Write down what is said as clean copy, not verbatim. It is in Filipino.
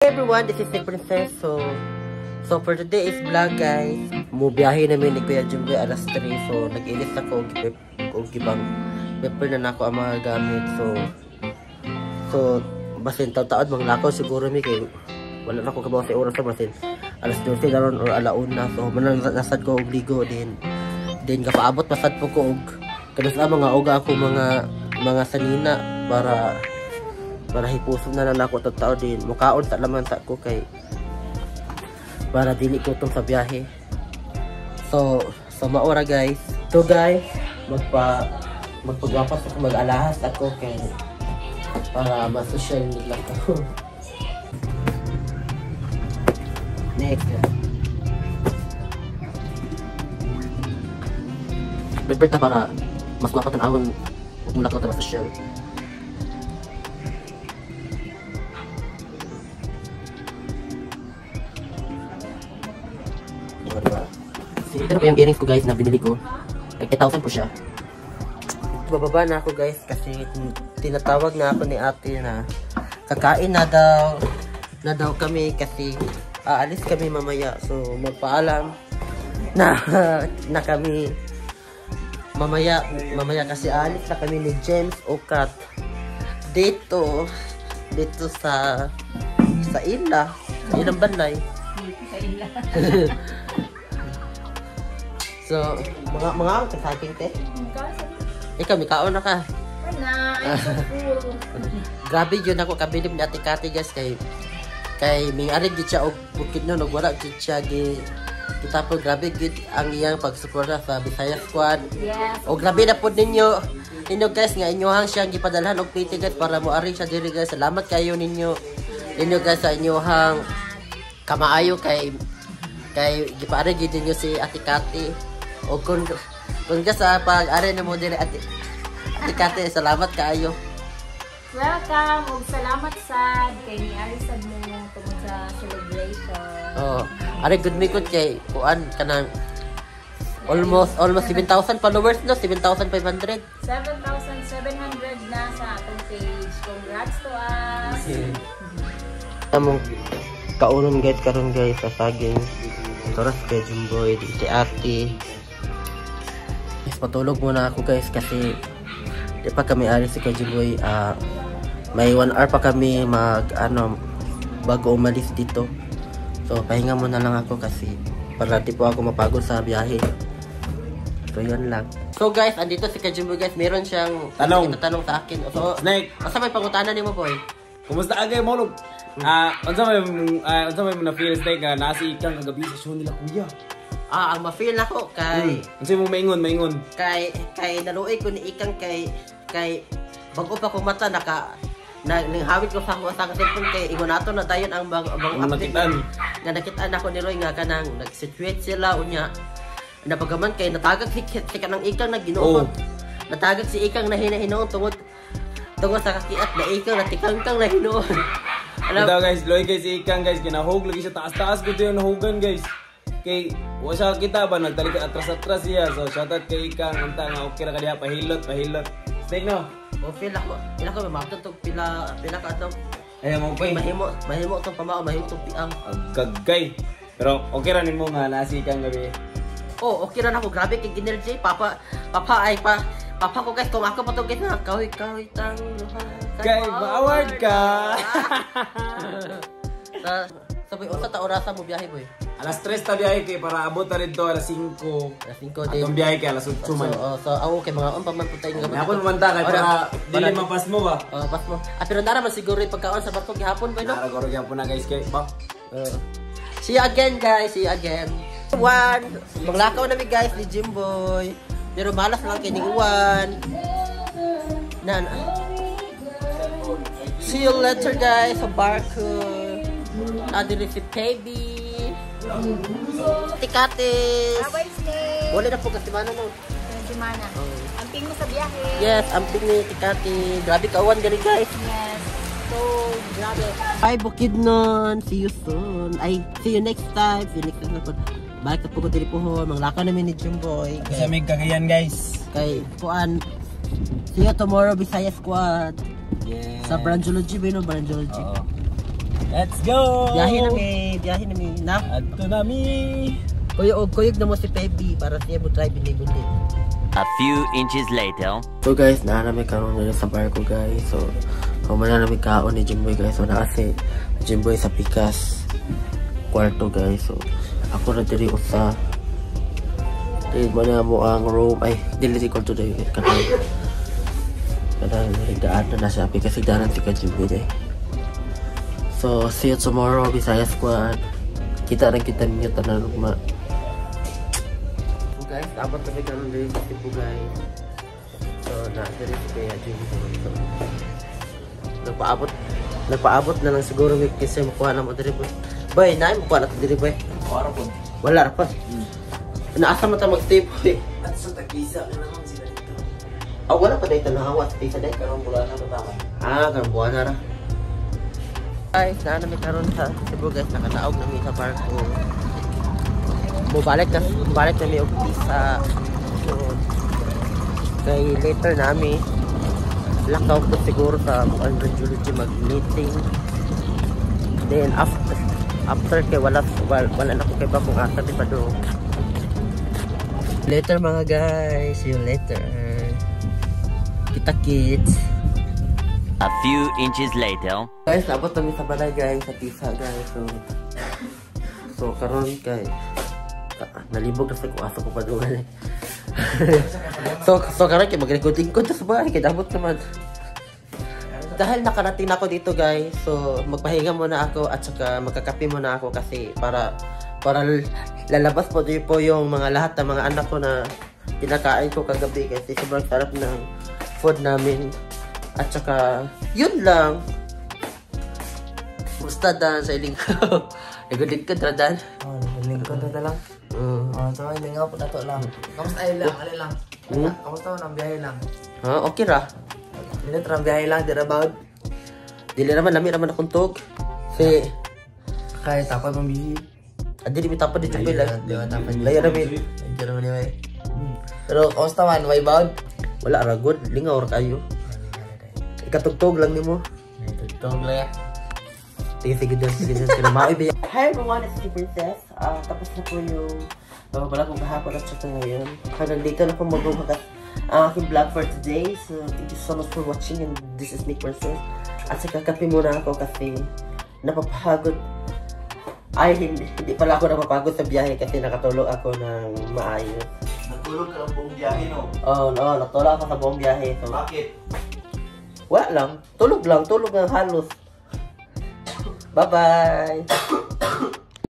everyone, this is the Princess. So for today's vlog guys, mubiyahe namin ni Kuya Jumboy alas 3. So nag-ilis ako og gibang pepper na nako ang mga gamit. So basin taon mga lakaw siguro mi kay wala na ko kabaw sa oras sa basin alas 12 daron or alauna. So manang nasad ko og ligo din kapaabot pasad po ko og kados mga uga ako mga sanina para hipuson na nako tao din mukaon sa laman sa ko kay para dili ko tong sa biyahe. So maura guys. So guys, magpagapas ako mag-alahas ako kay para ma-social nila ko. Next. Bibirta para mas mapatanawan mula ko ta social. Ito na po yung earrings ko guys na binili ko. Like 8,000 po siya. Bababa na ako guys kasi tinatawag na ako ni ate na kakain na daw kami kasi aalis kami mamaya. So magpaalam na kami mamaya kasi aalis na kami ni James Okat dito sa ilang banlay. Sa ila. So, mga kasaking te? Ikaw, may kaon na ka? Wala, I'm so full. Grabe yun ako, kabilib ni Ate Kati guys, kay may arig gid siya og bukid nun, og wala gid siya kita po grabe gid ang iyang pagsuporta sa Bisaya Squad. Yes. O grabe na po ninyo guys, nga inyohang siyang gipadalhan og PT guys para mo aring siya diri guys. Salamat kayo ninyo guys sa inyohang kamaayo kay gipaari gid ninyo si Ate Kati. O kung ka sa pag-ari na mo din Ate Kati, salamat kaayo. Welcome ug salamat sad kay ni Arisad mo tungod sa celebration. Oh, ari good mikot kay kuan kanang almost 7,000 followers no, 7,500. 7,700 na sa atong page. Congrats to us. Among kaunon guys karon guys sa saging. Toras kay Jumboy, si Ate. Patulog muna ako guys kasi di pa kami alis si Jumboy. May 1 hour pa kami bago umalis dito. So pahinga muna lang ako kasi para di po ako mapagod sa biyahe. So yun lang. So guys, andito si Jumboy guys. Meron siyang tanong sa akin. So Snake, asa may pangutanan nimo boy? kumusta agay mo log? Unsa may mo na feel Snake nga nasi ikang kagabi sa show nila kuya? Ang ma-feel ako kay Unsa mo maingon? Kay naluoy ko ni ikang kay bago pa ko mata nanghawit ko sa cellphone kay ingon nato na dayon ang bang update nga nakitaan ako ni Roy nga kanang nag-situate sila unya napagaman kay natagag si kanang ikang na Ginoo. Natagag si ikang na hinahinuon tungod sa kakiat na ikang na tikangkang na hinuon. Ito guys, loy guys si ikang guys kinahog lagi sa taas-taas gud yung nahugan guys. Kay wasa kita ba nagtalikat atras-atras siya. So shoutout kay ikang anta nga okay ra kadiya pahilot. Snake no. O feel ako mamatod tong pila ka ato. Ay mo pay mahimo tong pamao, mahimo tong piang. Gagay. Pero okay ra nimo nga nasi ikang gabi. Oh, okay ra nako. Grabe kay energy. Papa ko guys kung ako patugit na kahoy tang luha. Kay ma-award ka. Sabi usa ta orasa mo biyahe boy. Alas 3 ta biyahe kay para abot na rin to alas 5. Din. Atong biyahe kay alas 8 man. So ako kay mga pa man putay nga. Ako naman ta kay para dili mapas mo ba? Pas mo. Pero nara man siguro yung pagkaon sa barko gihapon boy no. Nara goro gyapon na guys kay ba. See you again guys, One, maglakaw na mi guys ni Jimboy. Pero malas lang kay ni Juan. See you later guys sa barko. Adili si Baby. Tikatis. Bye-bye, Snake. Wala na po kasi mana no. Mana. Amping mo sa biyahe. Yes, amping ni Tikati. Grabe kawan gani guys. Yes. So, grabe. Bye Bukidnon. See you soon. See you next time. Balik na po ko dili po ho. Manglakaw namin ni Jumboy. Sa mig Cagayan guys. Kay kuan. See you tomorrow Bisaya Squad. Yeah. Sa Branchology ba no? Branchology. Let's go! Biyahe namin. Na. Adto nami. Kuyog na mo si Pepe para siya mo drive ni Bundi. A few inches later. So guys, namin karon na sa barko guys. So, kumana namin kaon ni Jimboy guys. So, naasi Jimboy sa Pikas kwarto guys. So, ako na diri usa. Dili mo na mo ang room. Ay, dili ko to day. Kadang higdaan na siya. Pikas higdaanan si Jimboy day. So, see you tomorrow, Bisaya Squad. Kita ninyo tanan lugma. So guys, dapat kami karon diri sa Cebu guys. So, na-diri si Kuya Jimboy. So, nagpaabot na lang siguro may kasi makuha na mo diri boy. Boy, naay makuha na diri boy. Wala ra pa. Naasa man ta mag-stay boy. At sa tagisa ka naman sila dito. Wala pa dito na hawat sa day. Karong bulan na tama. Karong buwan na ra. Guys, namin karon sa Cebu guys, nakataog na mi sa barko. Balik na mi og isa. So, kay later nami lakaw ko siguro sa Andrology mag-meeting. Then after kay wala na ko kay ba kung asa di pa do. Later mga guys, see you later. Kita kids. A few inches later. Guys, abot kami sa balay guys, sa pisa guys. So karon kay nalibog na sa kuasa ko pa doon. so karon kay maglingkod-lingkod sa bahay kay abot naman. Dahil nakarating ako dito guys, so magpahinga muna ako at saka magkakape muna ako kasi para lalabas po yung mga lahat ng mga anak ko na kinakain ko kagabi kasi sobrang sarap ng food namin. At saka, yun lang. Musta Dan sa iling ko? Nagulingkod ra Dan? Lingkod na lang. So hindi nga po na to lang. Kamusta ay lang, ali lang. Kamusta man ang biyahe lang? Okay ra. Minit ra biyahe lang, dira bawd. Dili naman lami naman akong tog. Si Kaya tapad mong bihi. adi mi tapad di chupil lang. Di ba tapad niya? Layo namin. Dira man niya. Pero kamusta man, way bawd? Wala ra good, lingaw ra kayo. Ikatugtog lang nimo. Tugtog lang ya. Sige Dan. Kaya maibi. Hi everyone, it's the Princess. Tapos na po yung wala kong kahapon at saka ngayon. Hanggang dito na po magbubukas ang aking vlog for today. So thank you so much for watching and this is Nick Princess. At saka kape muna ako kasi napapagod. Ay, hindi pala ako napapagod sa biyahe kasi nakatulog ako ng maayos. Natulog ka ng buong biyahe, no? Oo, natulog ako sa buong biyahe. So, Bakit? wala lang. Tulog lang halos. Bye-bye!